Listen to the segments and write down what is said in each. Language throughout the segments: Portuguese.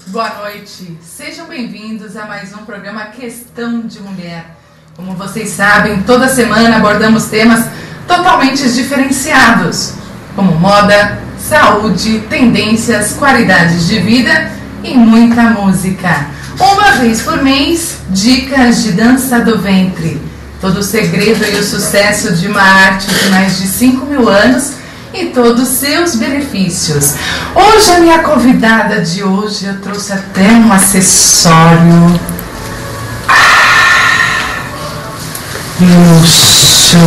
Boa noite, sejam bem-vindos a mais um programa Questão de Mulher. Como vocês sabem, toda semana abordamos temas totalmente diferenciados, como moda, saúde, tendências, qualidades de vida e muita música. Uma vez por mês, dicas de dança do ventre, todo o segredo e o sucesso de uma arte de mais de 5.000 anos e todos os seus benefícios. Hoje a minha convidada de hoje, eu trouxe até um acessório. Luxo.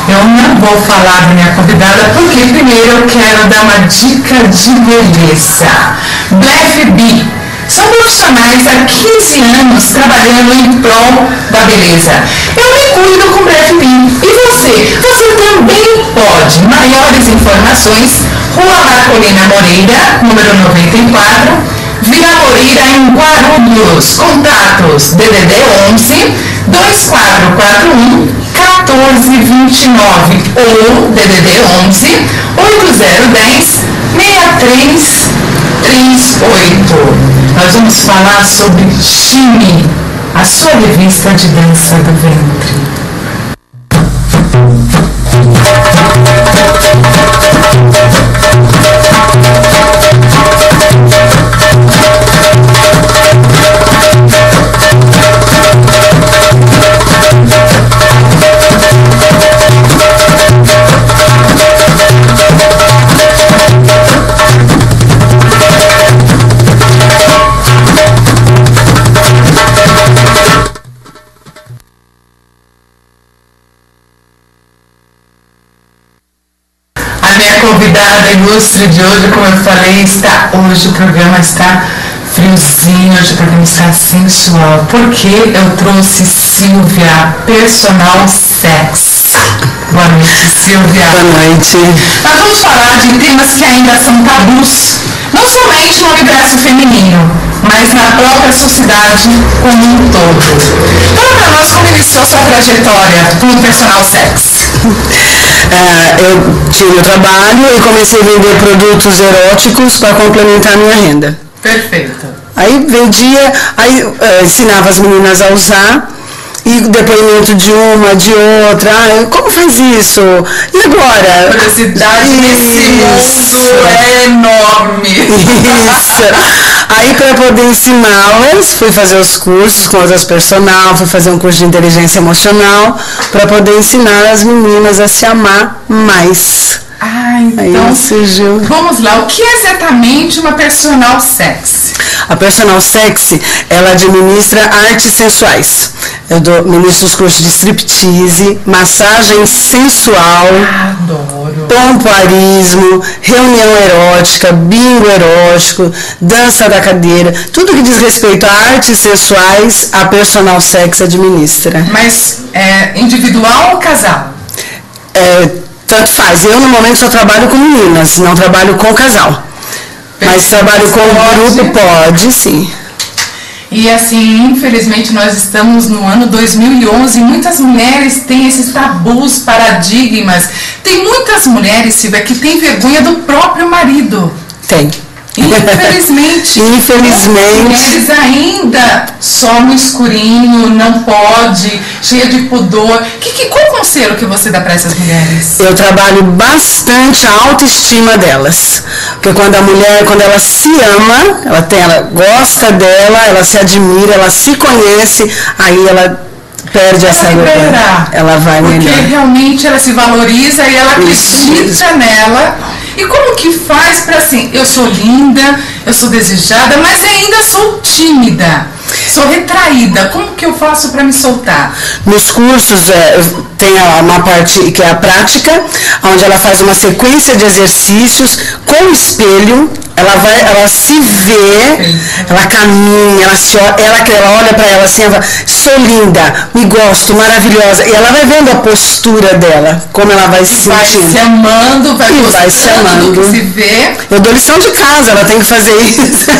Eu não vou falar da minha convidada porque primeiro eu quero dar uma dica de beleza. BFB. São profissionais há 15 anos trabalhando em prol da beleza. Eu me cuido com BFB. E você? Você também pode. Maiores informações, Rua Marcolina Moreira, número 94, Vila Moreira, em Guarulhos. Contatos: DDD 11 2441 1429 ou DDD 11 8010 6338. Nós vamos falar sobre Chime, a sua revista de dança do ventre. Convidada ilustre de hoje, como eu falei, hoje o programa está friozinho, hoje o programa está sensual, porque eu trouxe Silvia, personal sex. Boa noite, Silvia. Boa noite. Nós vamos falar de temas que ainda são tabus, não somente no universo feminino, mas na própria sociedade como um todo. Fala para nós como iniciou sua trajetória como personal sex. Eu tinha meu trabalho e comecei a vender produtos eróticos para complementar a minha renda. Perfeito. Aí vendia, ensinava as meninas a usar, e depoimento de uma, de outra, como faz isso? E agora? A curiosidade nesse mundo é enorme. Isso. Aí para poder ensiná-las, fui fazer os cursos com outras personal, fui fazer um curso de inteligência emocional, para poder ensinar as meninas a se amar mais. Então, vamos lá, o que é exatamente uma personal sex? A personal sex, ela administra artes sensuais. Eu ministro os cursos de striptease, massagem sensual, pompoarismo, reunião erótica, bingo erótico, dança da cadeira, tudo que diz respeito a artes sensuais, a personal sex administra. Mas é individual ou casal? Tanto faz. Eu, no momento, só trabalho com meninas, não trabalho com casal. Mas trabalho com grupo, pode, sim. E assim, infelizmente, nós estamos no ano 2011 e muitas mulheres têm esses tabus, paradigmas. Tem muitas mulheres, Silvia, que têm vergonha do próprio marido. Tem. Infelizmente. Infelizmente. As mulheres ainda só no escurinho, não pode, cheia de pudor. Qual conselho que você dá para essas mulheres? Eu trabalho bastante a autoestima delas. Porque quando a mulher, quando ela se ama, ela gosta dela, ela se admira, ela se conhece, aí ela perde essa vergonha. Ela vai melhor. Porque realmente ela se valoriza e ela acredita nela. E como que faz para assim, eu sou linda, eu sou desejada, mas ainda sou tímida, sou retraída, como que eu faço para me soltar? Nos cursos tem uma parte que é a prática, onde ela faz uma sequência de exercícios com o espelho, ela se vê, ela caminha, ela olha para ela assim, ela fala, sou linda, me gosto, maravilhosa, e ela vai vendo a postura dela, como ela vai se sentindo. Vai se amando, vai se amando, que se vê. Eu dou lição de casa, ela tem que fazer isso.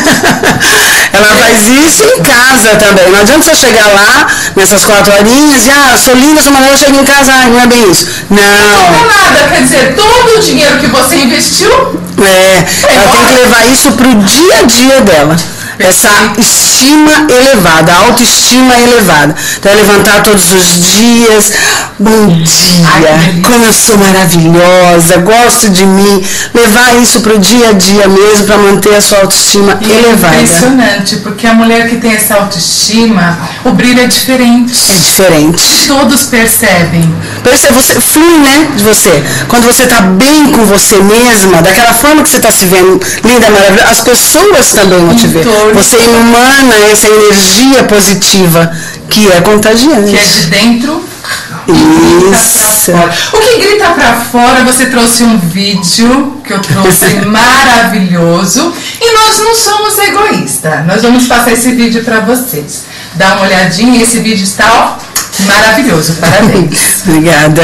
Ela faz isso em casa, casa também. Não adianta você chegar lá nessas 4 horinhas e, sou linda, sou maravilhosa, eu chego em casa, não é bem isso. Não. Não nada, quer dizer, todo o dinheiro que você investiu... ela tem que levar isso pro dia a dia dela. Essa estima elevada, autoestima elevada. Então, levantar todos os dias, bom dia, como eu sou maravilhosa, gosto de mim, levar isso pro dia a dia mesmo, para manter a sua autoestima elevada. É impressionante, porque a mulher que tem essa autoestima, o brilho é diferente. É diferente. Todos percebem. Você flui, né, de você. Quando você tá bem com você mesma, daquela forma que você tá se vendo, linda, maravilhosa, as pessoas também vão te ver. Você emana essa energia positiva que é contagiante. Que é de dentro. Isso. O que grita pra fora, você trouxe um vídeo que eu trouxe maravilhoso. E nós não somos egoístas. Nós vamos passar esse vídeo pra vocês. Dá uma olhadinha, esse vídeo está maravilhoso. Parabéns. Obrigada.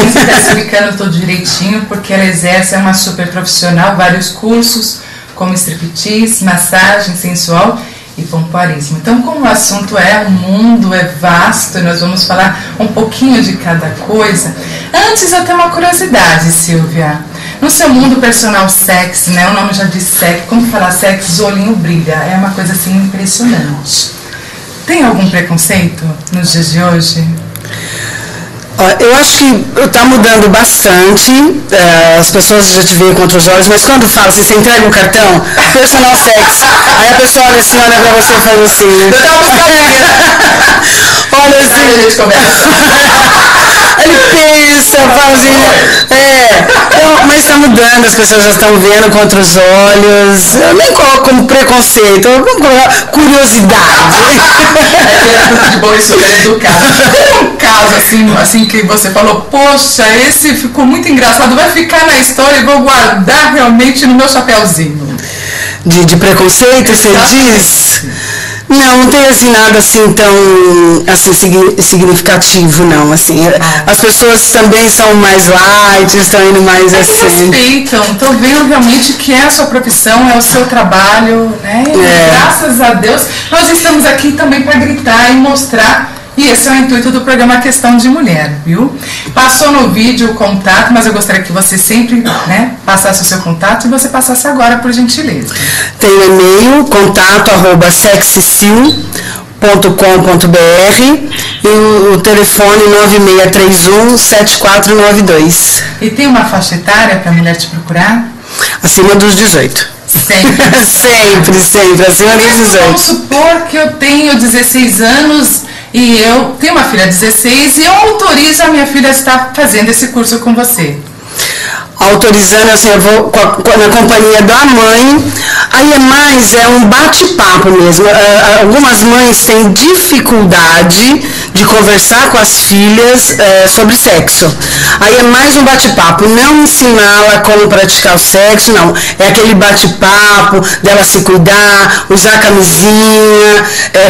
Está explicando tudo direitinho, porque ela exerce, é uma super profissional, vários cursos, como striptease, massagem sensual e pompoarismo. Então, como o assunto o mundo é vasto, nós vamos falar um pouquinho de cada coisa. Antes, eu tenho uma curiosidade, Silvia. No seu mundo personal sexy, né? O nome já diz sexy. Como falar sexy? O olhinho brilha. É uma coisa assim impressionante. Tem algum preconceito nos dias de hoje? Eu acho que está mudando bastante, as pessoas já te veem com outros olhos, mas quando fala assim, você entrega um cartão, personal sex, aí a pessoa olha assim, olha pra você e faz assim. Olha assim. Aí a gente começa. Ele pensa, fala assim, mas está mudando, as pessoas já estão vendo com outros olhos, eu nem coloco como preconceito, eu vou colocar curiosidade. É muito de boa e super educado. Tem um caso assim que você falou, poxa, esse ficou muito engraçado, vai ficar na história e vou guardar realmente no meu chapéuzinho. De preconceito, você diz? Não tem assim nada assim tão assim, significativo, não. Assim, as pessoas também são mais light, estão indo mais assim. Respeitam, estão vendo realmente que é a sua profissão, é o seu trabalho, né? Graças a Deus, nós estamos aqui também para gritar e mostrar. E esse é o intuito do programa Questão de Mulher, viu? Passou no vídeo o contato, mas eu gostaria que você sempre, né, passasse o seu contato e você passasse agora, por gentileza. Tem o e-mail, contato@sexysil.com.br e o telefone 9631-7492. E tem uma faixa etária para a mulher te procurar? Acima dos 18. Sempre. sempre, acima dos 18. Vamos supor que eu tenho 16 anos e eu tenho uma filha de 16 e eu autorizo a minha filha a estar fazendo esse curso com você. autorizando, assim, eu vou na companhia da mãe, aí é um bate-papo mesmo. Algumas mães têm dificuldade de conversar com as filhas sobre sexo. Aí é mais um bate-papo, não ensiná-la como praticar o sexo, não. É aquele bate-papo dela se cuidar, usar camisinha,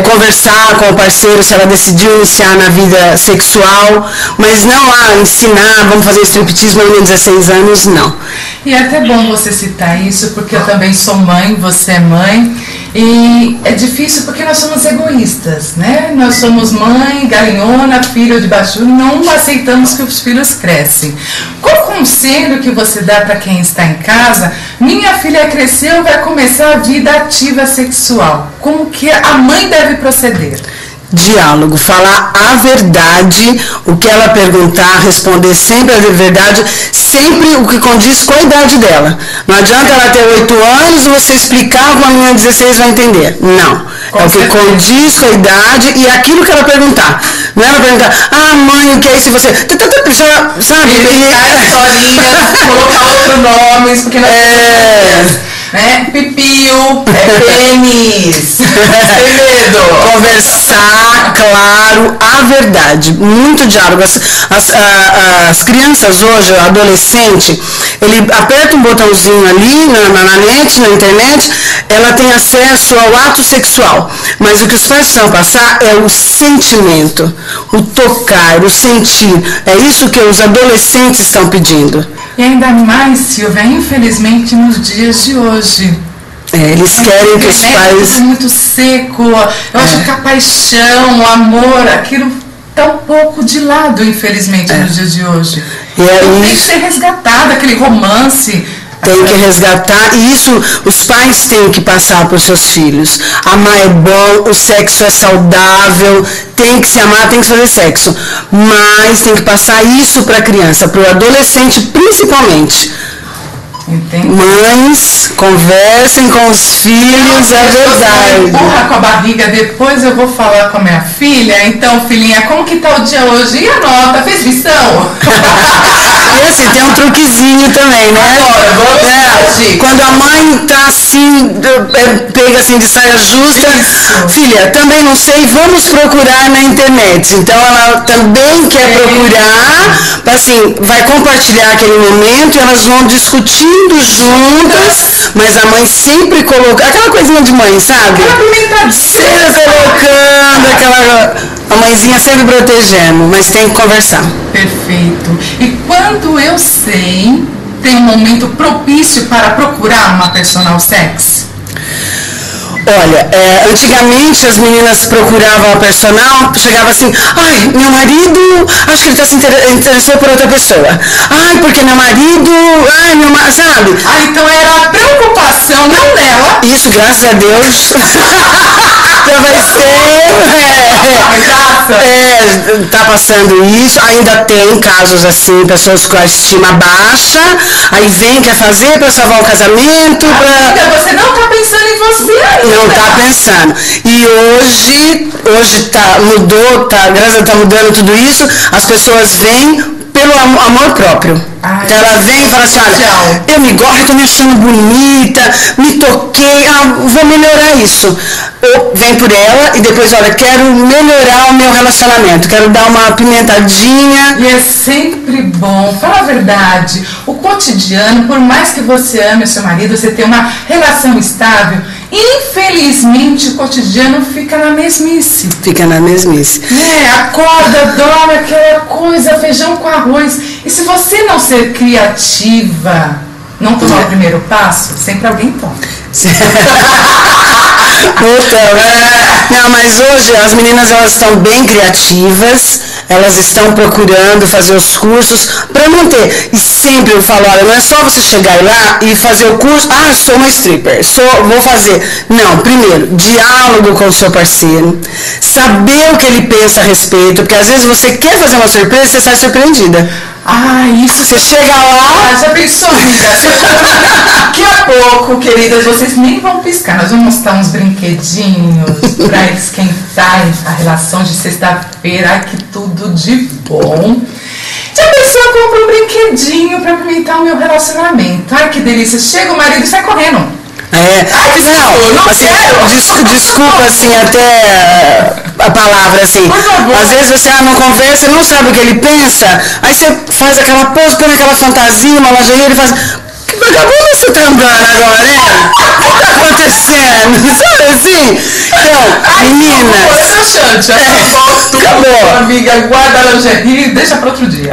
conversar com o parceiro se ela decidiu iniciar na vida sexual, mas não ensinar, vamos fazer striptease em 16 anos, não. E é até bom você citar isso, porque eu também sou mãe, você é mãe, e é difícil porque nós somos egoístas, né? Nós somos mãe, galinhona, filho de baixo, não aceitamos que os filhos crescem. Qual conselho que você dá para quem está em casa? Minha filha cresceu, vai começar a vida ativa sexual. Como que a mãe deve proceder? Diálogo, falar a verdade, o que ela perguntar, responder sempre a verdade, sempre o que condiz com a idade dela. Não adianta ela ter 8 anos e você explicar uma menina de 16 vai entender. Não. É o que condiz com a idade e aquilo que ela perguntar. Não é ela perguntar, mãe, o que é isso? E você, já sabe? Historinhas, colocar outros nomes, porque não pipio, pênis, sem medo. Conversar, claro, a verdade. Muito diálogo. As crianças hoje, o adolescente, ele aperta um botãozinho ali na net, na internet, ela tem acesso ao ato sexual. Mas o que os pais precisam passar é o sentimento, o tocar, o sentir. É isso que os adolescentes estão pedindo. E ainda mais, Silvia, infelizmente nos dias de hoje. Eles querem que os pais... Tudo muito seco. Eu acho que a paixão, o amor, aquilo está um pouco de lado, infelizmente, nos dias de hoje. Então, tem que ser resgatado, aquele romance. Tem que resgatar, e isso os pais têm que passar para os seus filhos. Amar é bom, o sexo é saudável, tem que se amar, tem que fazer sexo. Mas tem que passar isso para a criança, para o adolescente principalmente. Entendi. Mães, conversem com os filhos, é verdade. Empurra com a barriga, depois eu vou falar com a minha filha. Então, filhinha, como que tá o dia hoje? E a nota? Fez lição? E assim, tem um truquezinho também, né? Quando a mãe tá assim, pega assim de saia justa, filha, também não sei, vamos procurar na internet. Então ela também quer procurar, assim, vai compartilhar aquele momento e elas vão discutir juntas, mas a mãe sempre coloca aquela coisinha de mãe, sabe? Aquela pimentadinha. Sempre colocando a mãezinha sempre protegendo, mas tem que conversar. Perfeito. E quando eu sei, tem um momento propício para procurar uma personal sex? Olha, antigamente as meninas procuravam a personal, chegava assim, meu marido, acho que ele está se interessou por outra pessoa. Porque meu marido, sabe? Então era a preocupação, não dela. Isso, graças a Deus. Já vai ser. Tá passando isso, ainda tem casos assim, pessoas com a estima baixa, aí quer fazer para salvar o casamento. Você não tá pensando em você ainda. Não tá pensando. E hoje mudou, graças a Deus tá mudando tudo isso, as pessoas vêm pelo amor próprio. Então ela vem e fala assim, olha, eu me gosto, tô me achando bonita, me toquei, vou melhorar isso. Ou vem por ela e depois, olha, quero melhorar o meu relacionamento, quero dar uma apimentadinha. E é sempre bom, fala a verdade, o cotidiano, por mais que você ame o seu marido, você tem uma relação estável, infelizmente o cotidiano fica na mesmice. Acorda, dorme, aquela coisa, feijão com arroz. E se você não ser criativa, não tomar o primeiro passo, sempre alguém toma. Não, mas hoje as meninas elas estão bem criativas, elas estão procurando fazer os cursos para manter. E sempre eu falo, olha, não é só você chegar lá e fazer o curso, sou uma stripper, vou fazer. Não, primeiro, diálogo com o seu parceiro, saber o que ele pensa a respeito, porque às vezes você quer fazer uma surpresa e você sai surpreendida. Isso você chega lá. Já pensou, amiga? Daqui a pouco, queridas, vocês nem vão piscar. Nós vamos mostrar uns brinquedinhos pra esquentar a relação de sexta-feira. Ai, que tudo de bom. Já pensou, compra um brinquedinho segredinho pra apimentar o meu relacionamento. Ai, que delícia. Chega o marido e sai correndo. Ai, não assim, desculpa, assim, até a palavra, assim. Às vezes você não conversa, não sabe o que ele pensa, aí você faz aquela pose, põe aquela fantasia, uma lingerie, ele faz... Que vagabundo você tá andando agora, hein? O que tá acontecendo? Sabe assim? Então, meninas... Acabou. Amiga, guarda a lingerie e deixa para outro dia.